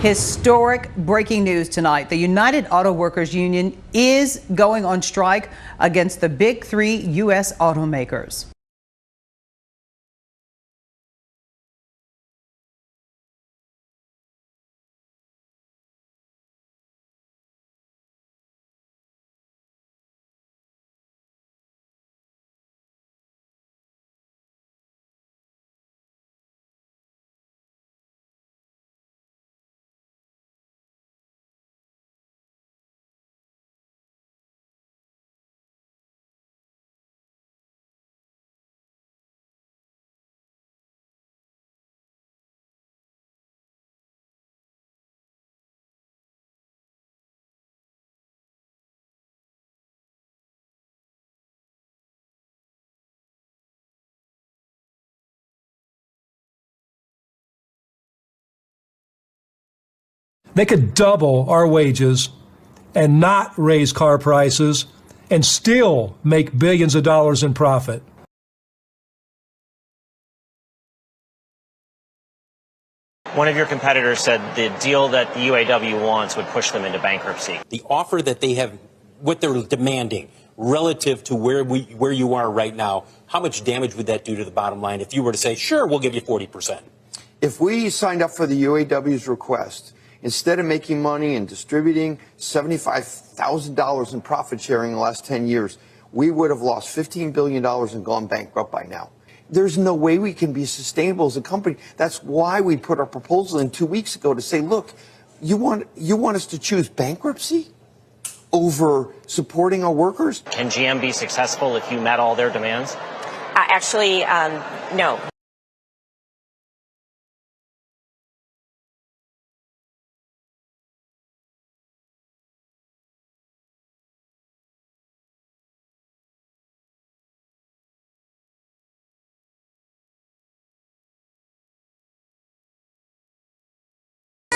Historic breaking news tonight. The United Auto Workers Union is going on strike against the big three U.S. automakers. They could double our wages and not raise car prices and still make billions of dollars in profit. One of your competitors said the deal that the UAW wants would push them into bankruptcy. The offer that they have, what they're demanding relative to where you are right now, how much damage would that do to the bottom line if you were to say, sure, we'll give you 40%? If we signed up for the UAW's request, instead of making money and distributing $75,000 in profit sharing in the last 10 years, we would have lost $15 billion and gone bankrupt by now. There's no way we can be sustainable as a company. That's why we put our proposal in 2 weeks ago to say, look, you want us to choose bankruptcy over supporting our workers? Can GM be successful if you met all their demands? No.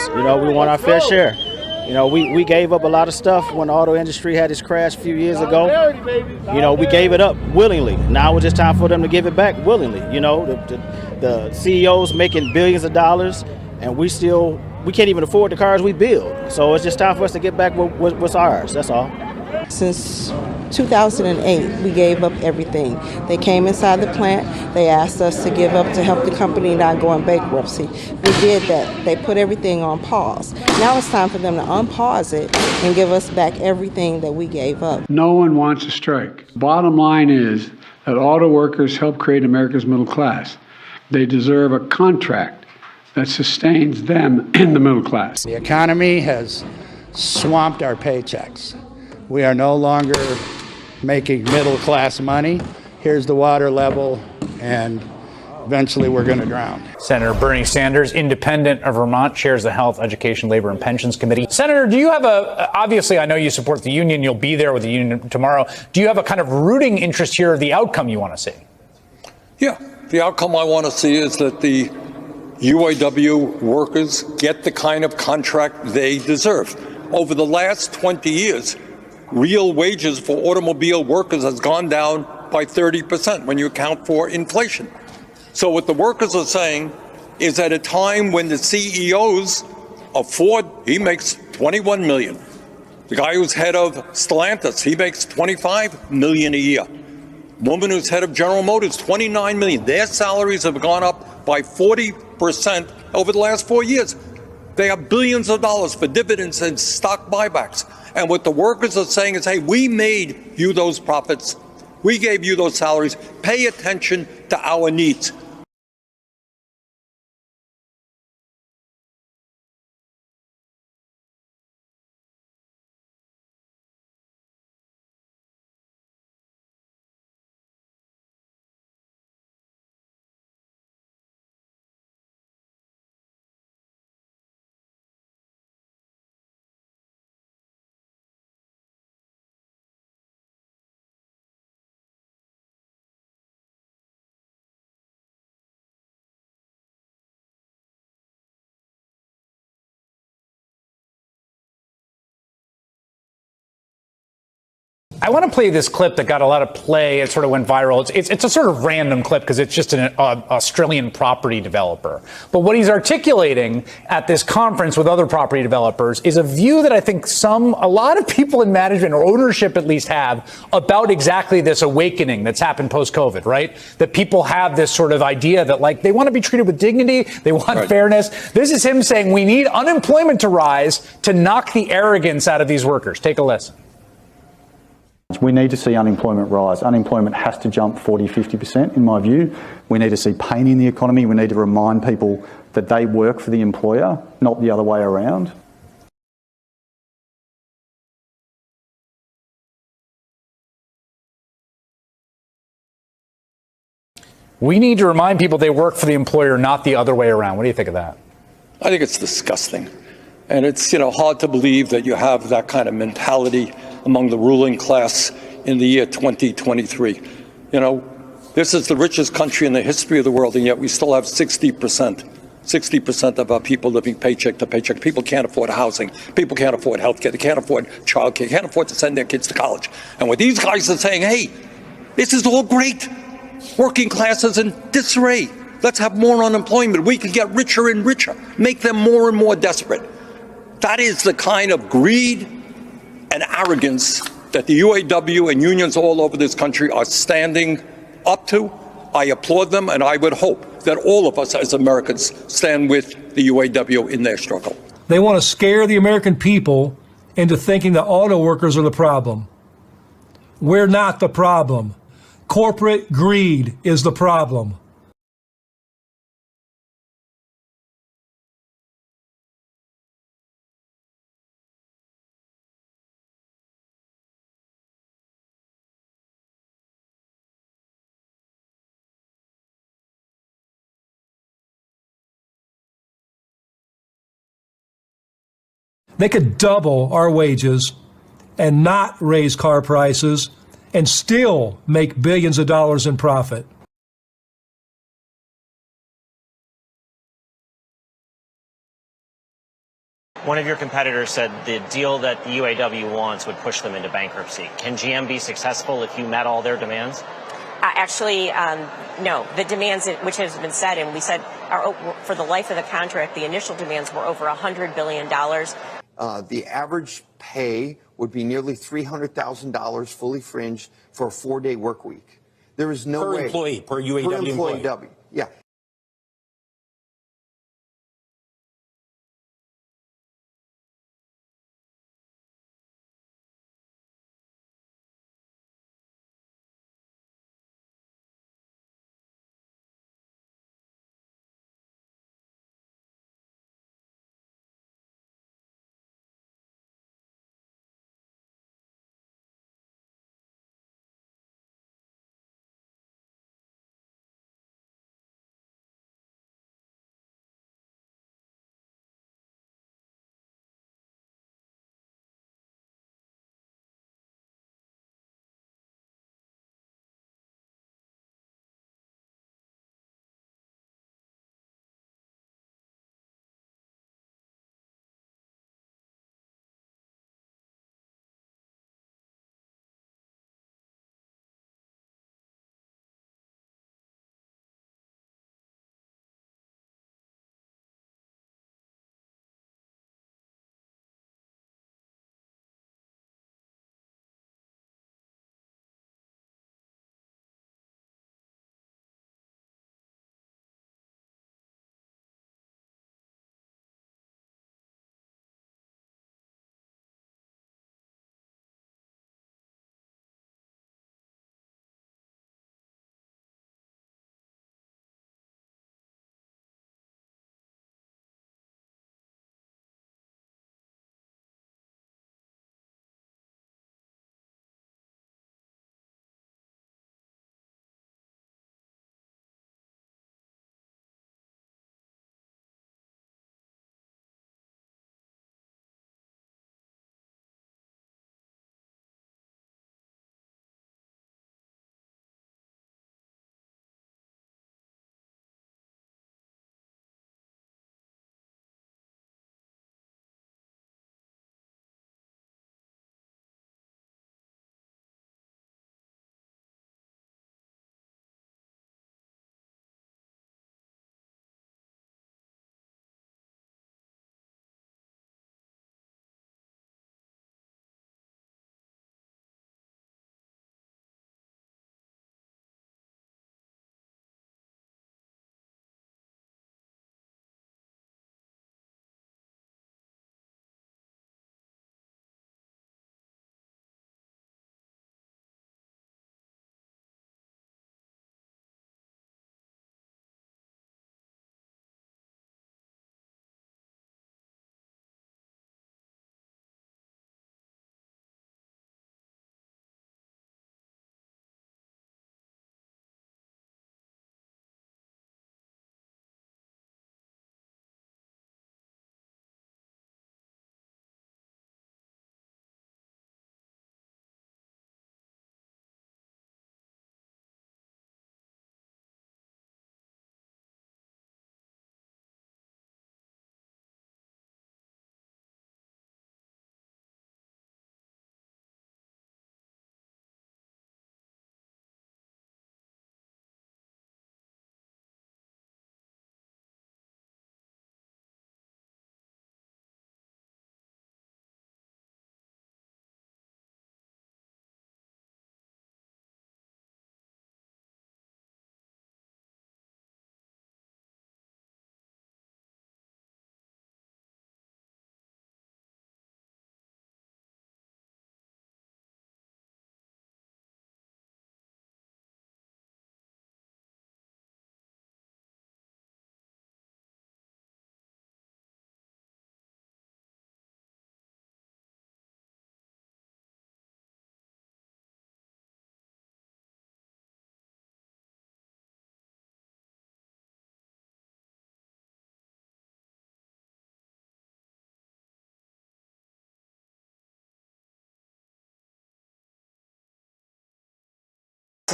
You know, we want our fair share. You know, we gave up a lot of stuff when the auto industry had its crash a few years ago. You know, we gave it up willingly. Now it's just time for them to give it back willingly. You know, the CEOs making billions of dollars, and we can't even afford the cars we build. So it's just time for us to get back what's ours. That's all. Since 2008, we gave up everything. They came inside the plant. They asked us to give up to help the company not go in bankruptcy. We did that. They put everything on pause. Now it's time for them to unpause it and give us back everything that we gave up. No one wants a strike. Bottom line is that auto workers help create America's middle class. They deserve a contract that sustains them in the middle class. The economy has swamped our paychecks. We are no longer making middle-class money. Here's the water level, and eventually we're going to drown. Senator Bernie Sanders, independent of Vermont, chairs the Health, Education, Labor, and Pensions Committee. Senator, do you have obviously I know you support the union, you'll be there with the union tomorrow. Do you have a kind of rooting interest here of the outcome you want to see? Yeah, the outcome I want to see is that the UAW workers get the kind of contract they deserve. Over the last 20 years, real wages for automobile workers has gone down by 30% when you account for inflation. So what the workers are saying is at a time when the CEOs of Ford, he makes $21 million. The guy who's head of Stellantis, he makes $25 million a year. Woman who's head of General Motors, $29 million. Their salaries have gone up by 40% over the last 4 years. They have billions of dollars for dividends and stock buybacks. And what the workers are saying is, hey, we made you those profits. We gave you those salaries. Pay attention to our needs. I want to play this clip that got a lot of play. It sort of went viral. It's a sort of random clip because it's just an Australian property developer. But what he's articulating at this conference with other property developers is a view that I think a lot of people in management or ownership at least have about exactly this awakening that's happened post-COVID, right? That people have this sort of idea that, like, they want to be treated with dignity, they want fairness. This is him saying we need unemployment to rise to knock the arrogance out of these workers. Take a listen. We need to see unemployment rise. Unemployment has to jump 40, 50% in my view. We need to see pain in the economy. We need to remind people that they work for the employer, not the other way around. We need to remind people they work for the employer, not the other way around. What do you think of that? I think it's disgusting. And it's, hard to believe that you have that kind of mentality among the ruling class in the year 2023. This is the richest country in the history of the world, and yet we still have 60% of our people living paycheck to paycheck. People can't afford housing. People can't afford health care. They can't afford childcare. They can't afford to send their kids to college. And what these guys are saying, hey, this is all great. Working class is in disarray. Let's have more unemployment. We can get richer and richer, make them more and more desperate. That is the kind of greed and arrogance that the UAW and unions all over this country are standing up to. I applaud them, and I would hope that all of us as Americans stand with the UAW in their struggle. They want to scare the American people into thinking the auto workers are the problem. We're not the problem. Corporate greed is the problem. They could double our wages and not raise car prices and still make billions of dollars in profit. One of your competitors said the deal that the UAW wants would push them into bankruptcy. Can GM be successful if you met all their demands? Actually, no. The demands, which has been said, and we said, for the life of the contract, the initial demands were over $100 billion. The average pay would be nearly $300,000 fully fringed for a 4-day work week. There is no way. Per employee, per UAW employee. Yeah.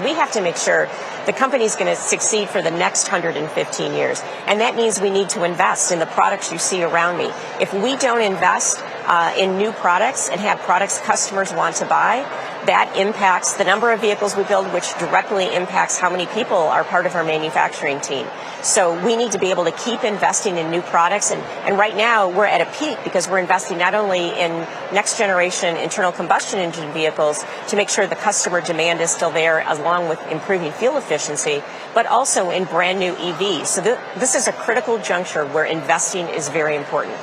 we have to make sure the company's going to succeed for the next 115 years. And that means we need to invest in the products you see around me. If we don't invest in new products and have products customers want to buy, that impacts the number of vehicles we build, which directly impacts how many people are part of our manufacturing team. So we need to be able to keep investing in new products. And right now we're at a peak because we're investing not only in next generation internal combustion engine vehicles to make sure the customer demand is still there, along with improving fuel efficiency, but also in brand new EVs. So this is a critical juncture where investing is very important.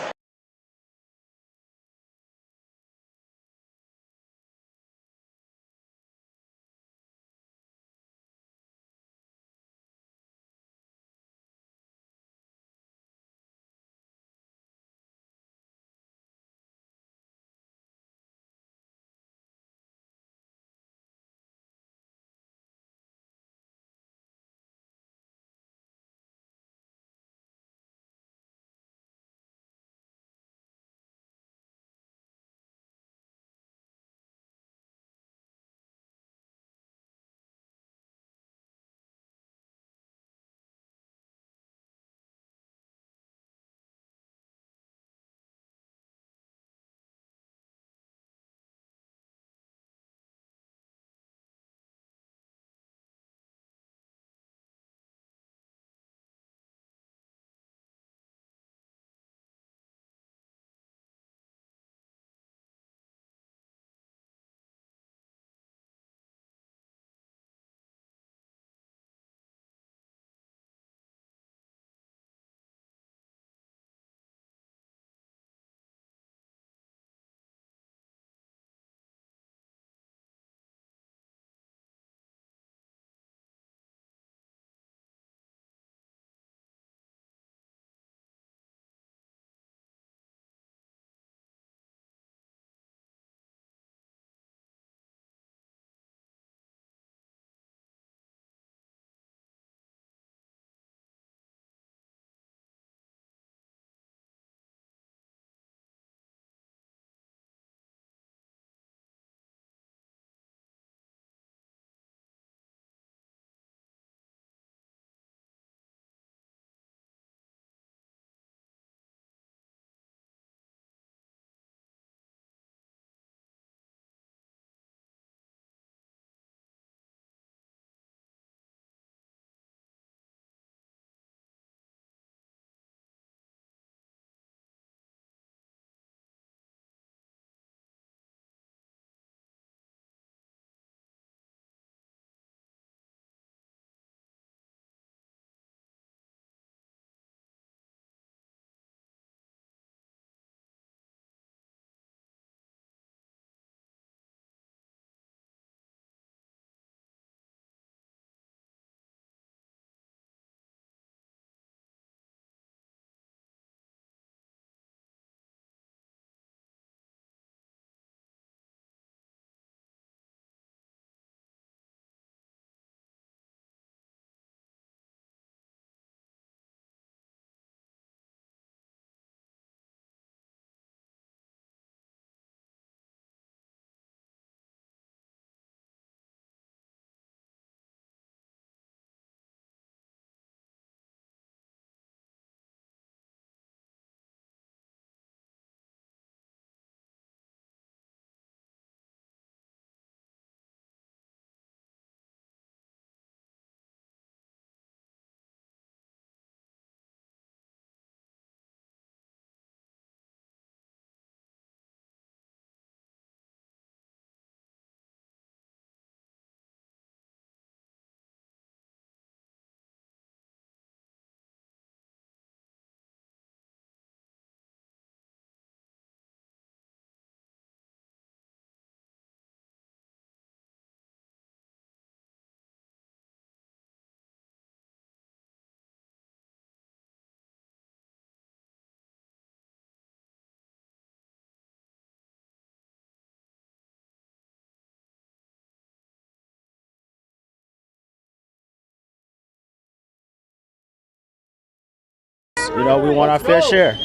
You know, we want our fair share.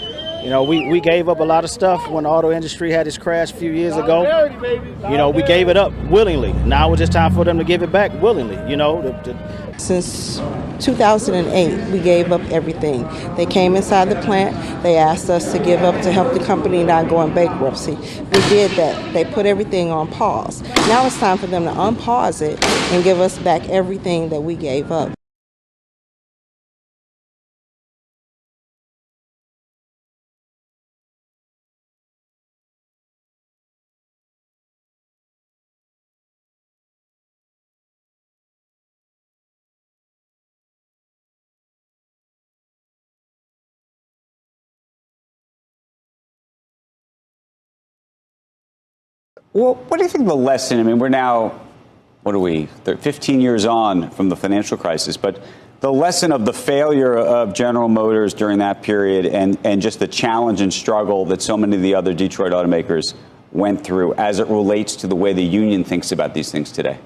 You know, we gave up a lot of stuff when the auto industry had its crash a few years ago. You know, we gave it up willingly. Now it's just time for them to give it back willingly, you know. Since 2008, we gave up everything. They came inside the plant. They asked us to give up to help the company not go in bankruptcy. We did that. They put everything on pause. Now it's time for them to unpause it and give us back everything that we gave up. Well, what do you think the lesson? I mean, we're now, 15 years on from the financial crisis, but the lesson of the failure of General Motors during that period and just the challenge and struggle that so many of the other Detroit automakers went through as it relates to the way the union thinks about these things today?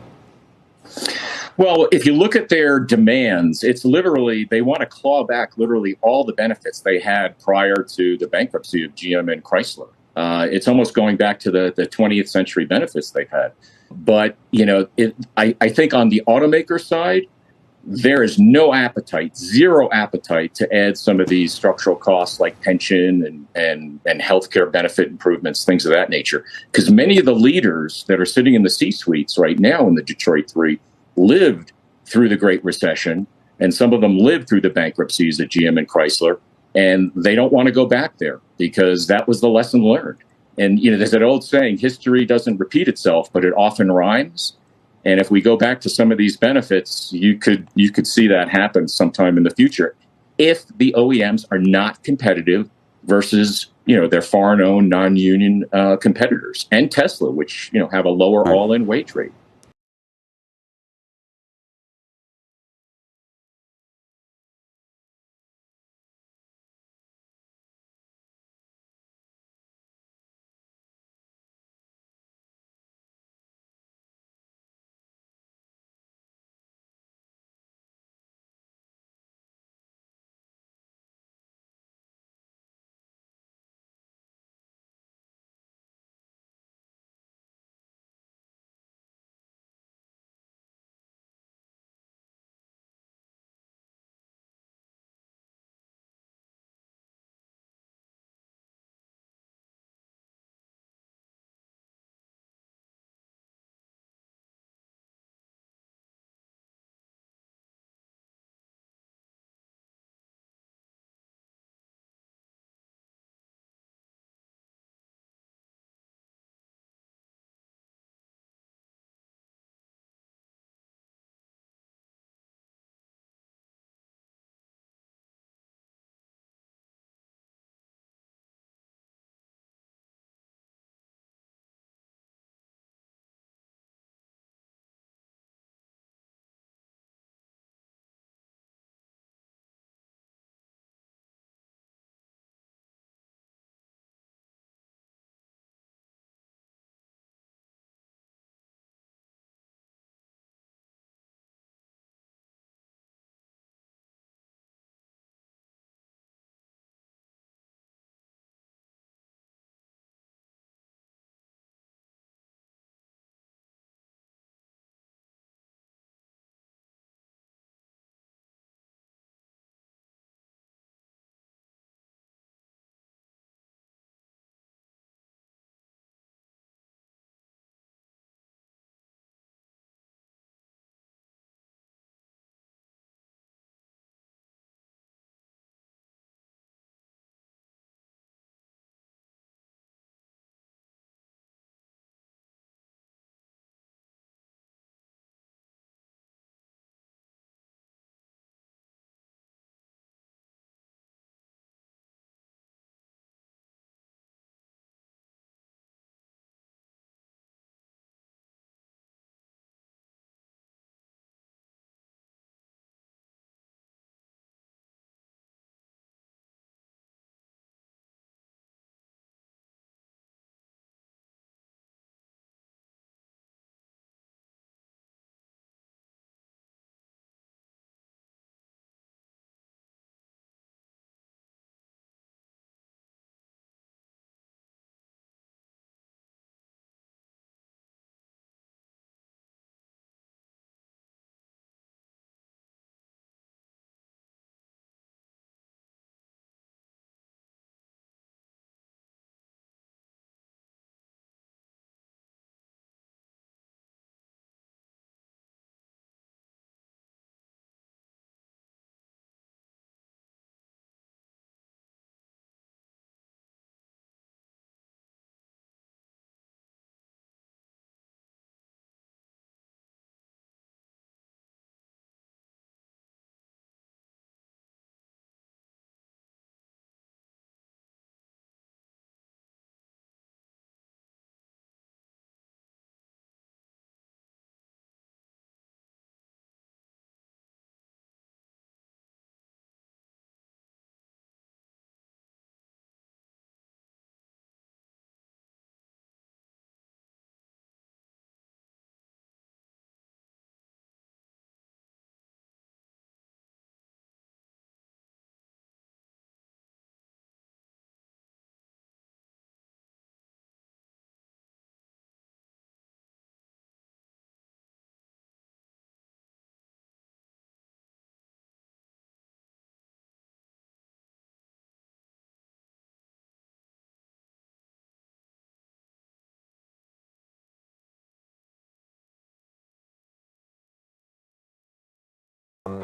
Well, if you look at their demands, it's literally they want to claw back literally all the benefits they had prior to the bankruptcy of GM and Chrysler. It's almost going back to the 20th century benefits they've had. But, you know, I think on the automaker side, there is no appetite, zero appetite to add some of these structural costs like pension and healthcare benefit improvements, things of that nature. Because many of the leaders that are sitting in the C-suites right now in the Detroit Three lived through the Great Recession, and some of them lived through the bankruptcies at GM and Chrysler, and they don't want to go back there because that was the lesson learned. And, you know, there's that old saying, history doesn't repeat itself, but it often rhymes. And if we go back to some of these benefits, you could see that happen sometime in the future if the OEMs are not competitive versus, you know, their foreign-owned non-union competitors and Tesla, which, you know, have a lower all-in wage rate.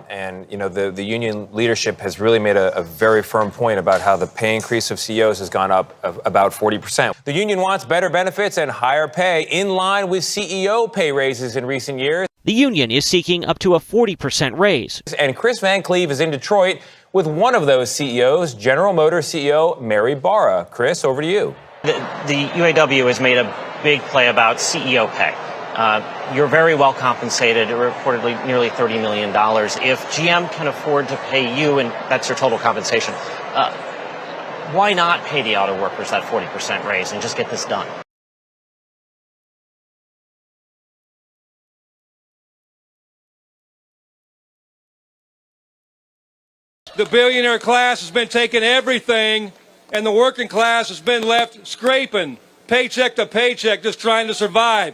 And, the union leadership has really made a very firm point about how the pay increase of CEOs has gone up about 40%. The union wants better benefits and higher pay in line with CEO pay raises in recent years. The union is seeking up to a 40% raise. And Chris Van Cleve is in Detroit with one of those CEOs, General Motors CEO Mary Barra. Chris, over to you. The UAW has made a big play about CEO pay. You're very well compensated, reportedly nearly $30 million. If GM can afford to pay you, and that's your total compensation, why not pay the auto workers that 40% raise and just get this done? The billionaire class has been taking everything, and the working class has been left scraping paycheck to paycheck, just trying to survive.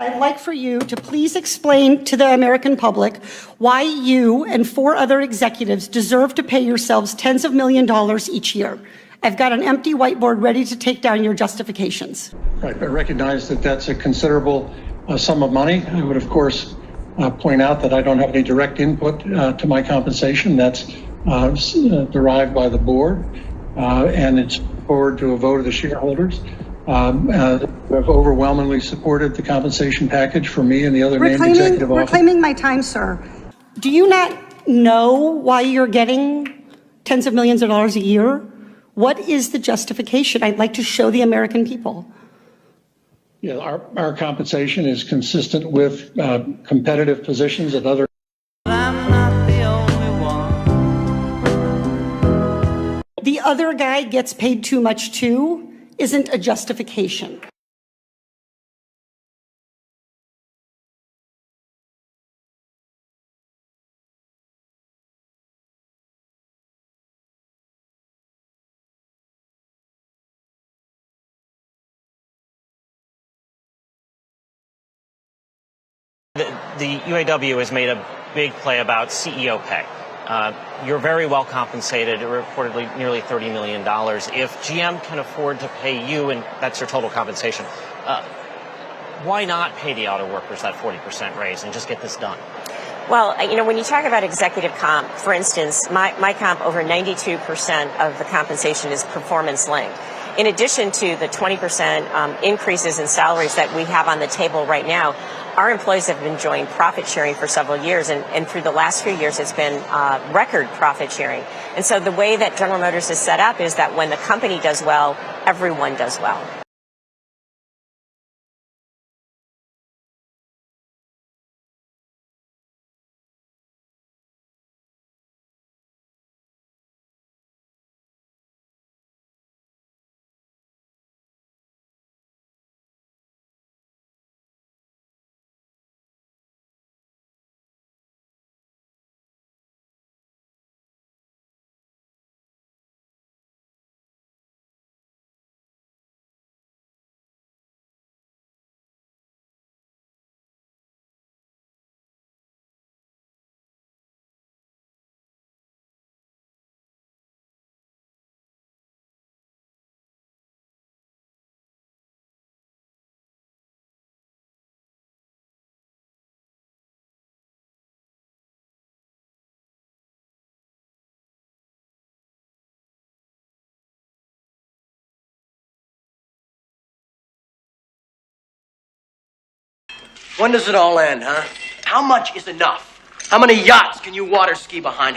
I'd like for you to please explain to the American public why you and 4 other executives deserve to pay yourselves tens of millions of dollars each year. I've got an empty whiteboard ready to take down your justifications. Right, but recognize that that's a considerable sum of money. I would, of course, point out that I don't have any direct input to my compensation. That's derived by the board, and it's forward to a vote of the shareholders. Have overwhelmingly supported the compensation package for me and the other named executive officers. Reclaiming my time, sir. Do you not know why you're getting tens of millions of dollars a year? What is the justification? I'd like to show the American people. Yeah, our compensation is consistent with competitive positions at other. The other guy gets paid too much too isn't a justification. The UAW has made a big play about CEO pay. You're very well compensated, reportedly nearly $30 million. If GM can afford to pay you, and that's your total compensation, why not pay the auto workers that 40% raise and just get this done? Well, when you talk about executive comp, for instance, my comp, over 92% of the compensation is performance linked. In addition to the 20% increases in salaries that we have on the table right now, our employees have been enjoying profit sharing for several years, and through the last few years, it's been record profit sharing. And so the way that General Motors is set up is that when the company does well, everyone does well. When does it all end, huh? How much is enough? How many yachts can you water ski behind?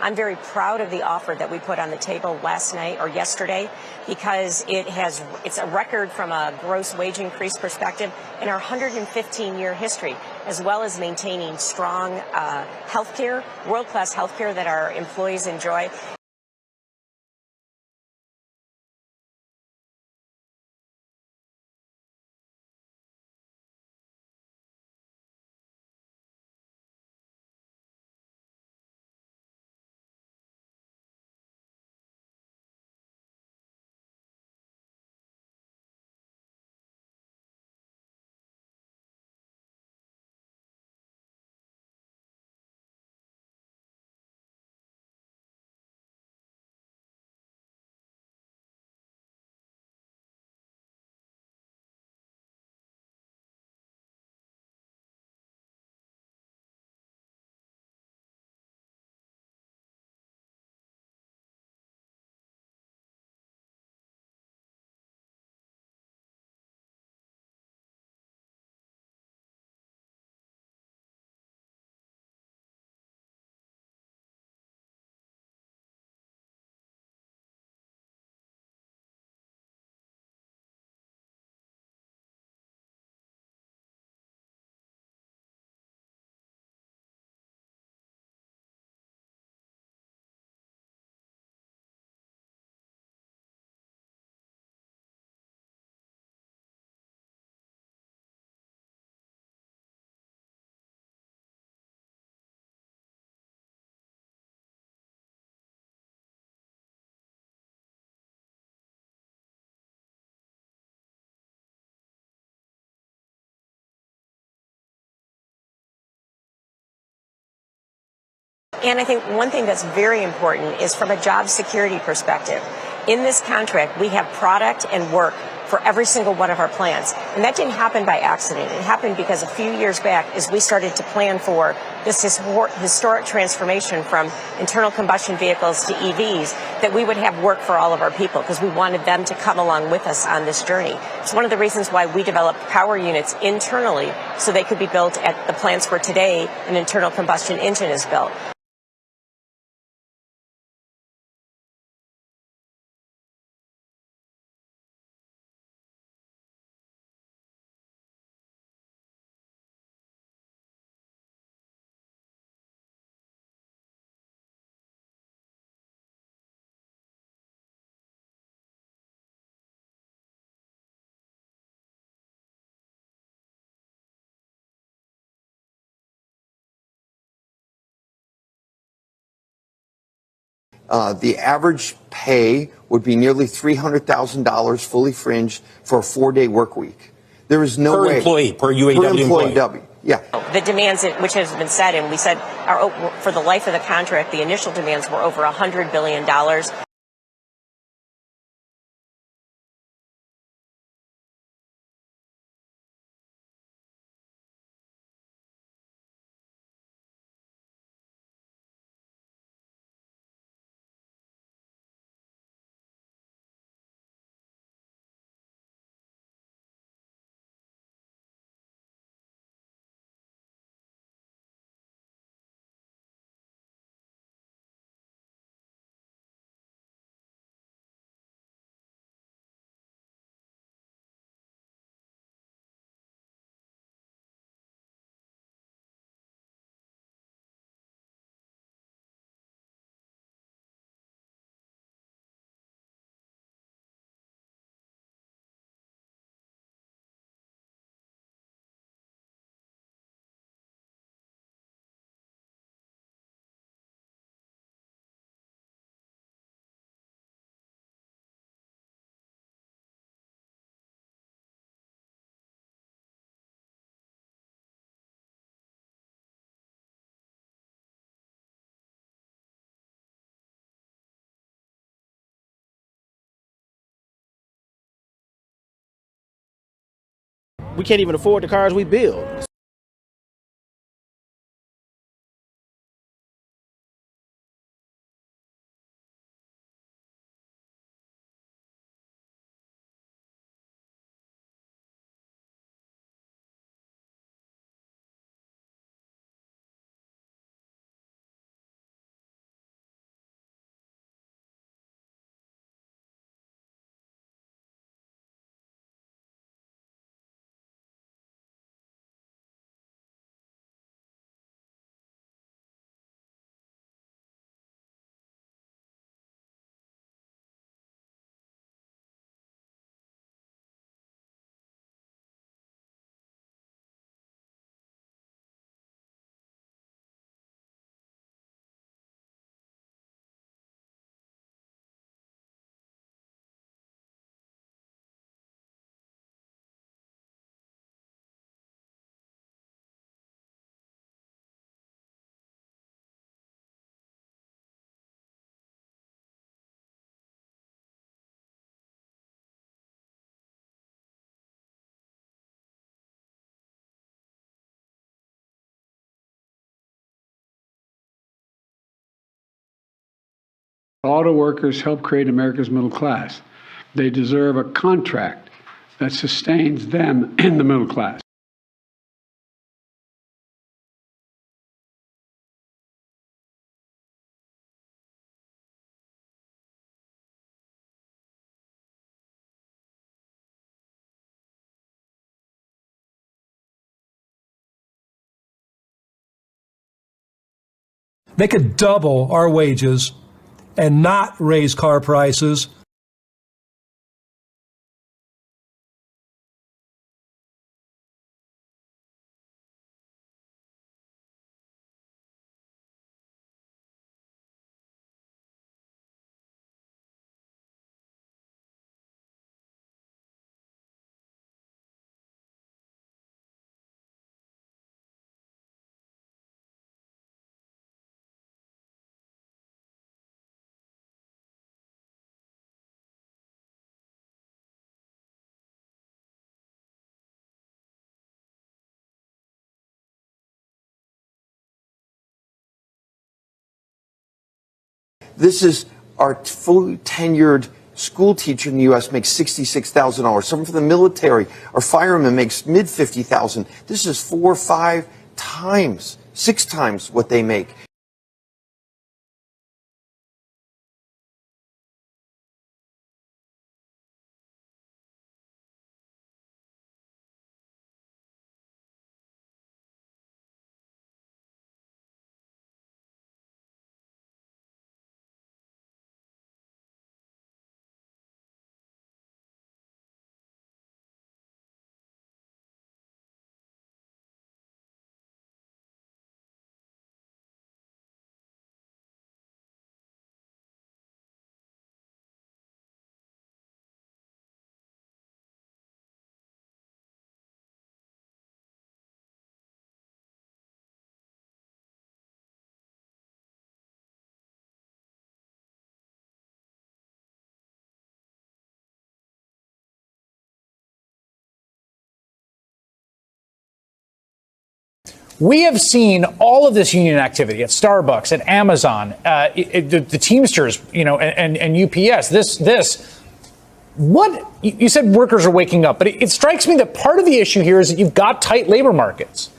I'm very proud of the offer that we put on the table last night or yesterday, because it's a record from a gross wage increase perspective in our 115-year history, as well as maintaining strong health care, world-class health care that our employees enjoy. And I think one thing that's very important is from a job security perspective. In this contract, we have product and work for every single one of our plants. And that didn't happen by accident. It happened because a few years back, as we started to plan for this historic transformation from internal combustion vehicles to EVs, that we would have work for all of our people, because we wanted them to come along with us on this journey. It's one of the reasons why we developed power units internally, so they could be built at the plants where today an internal combustion engine is built. The average pay would be nearly $300,000 fully fringed for a 4-day work week. There is no way. Per UAW. Yeah. The demands, which has been said, and we said for the life of the contract, the initial demands were over $100 billion. We can't even afford the cars we build. Auto workers help create America's middle class. They deserve a contract that sustains them in the middle class. They could double our wages and not raise car prices. This is our fully tenured school teacher in the U.S. makes $66,000. Someone from the military or fireman makes mid $50,000. This is 4 or 5 times, 6 times what they make. We have seen all of this union activity at Starbucks, at Amazon, the Teamsters, and UPS. What you said, workers are waking up, but it strikes me that part of the issue here is that you've got tight labor markets,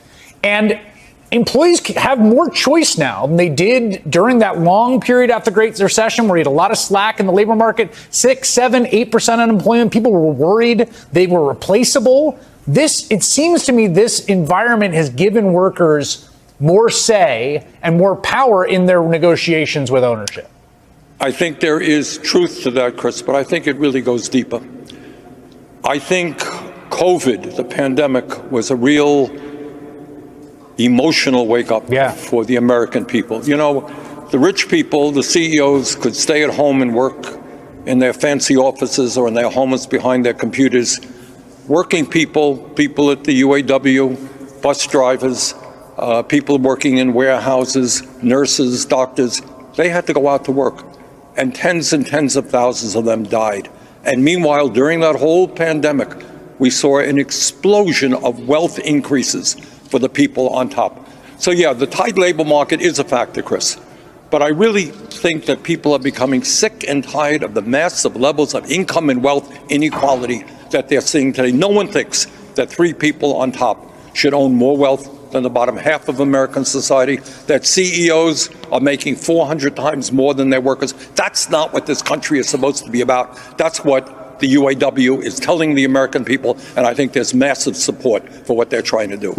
and employees have more choice now than they did during that long period after the Great Recession, where you had a lot of slack in the labor market, 6, 7, 8% unemployment. People were worried they were replaceable. It seems to me this environment has given workers more say and more power in their negotiations with ownership. I think there is truth to that, Chris, but I think it really goes deeper. I think COVID, the pandemic, was a real emotional wake-up for the American people. You know, the rich people, the CEOs, could stay at home and work in their fancy offices or in their homes behind their computers. Working people at the UAW, bus drivers, people working in warehouses, nurses, doctors, they had to go out to work. And tens of thousands of them died. And meanwhile, during that whole pandemic, we saw an explosion of wealth increases for the people on top. So yeah, the tight labor market is a factor, Chris. But I really think that people are becoming sick and tired of the massive levels of income and wealth inequality that they're seeing today. No one thinks that 3 people on top should own more wealth than the bottom half of American society, that CEOs are making 400 times more than their workers. That's not what this country is supposed to be about. That's what the UAW is telling the American people, and I think there's massive support for what they're trying to do.